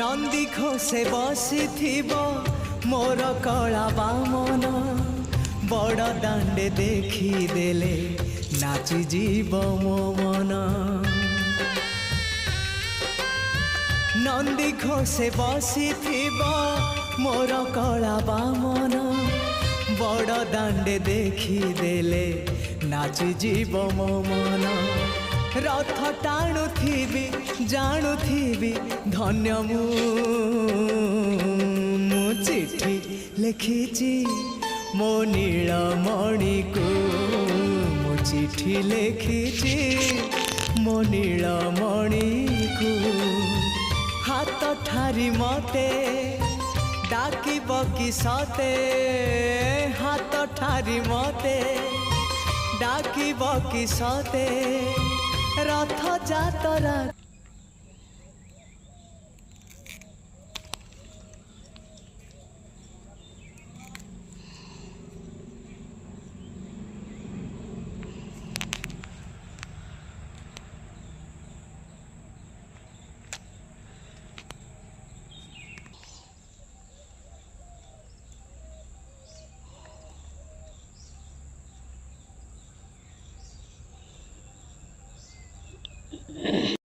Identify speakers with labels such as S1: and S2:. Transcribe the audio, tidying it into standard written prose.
S1: नंदी घोषे बसी मोर कला बामन बड़ दांडे देखी देले नाची जीव मो मन। नंदी घोषे बसी मोर कला बामन बड़ दांडे देखी देले नाची जीव मो मन। रथ टाणुथिबी जाणुथिबी धन्य मु चिठी लिखिची मो नीलमणि को मु चिठी लिखिची मो नीलमणि को। हाथ ठारी मते डाकिब कि सते हाथ ठारी मते डाकिब कि सते रथ जातरा।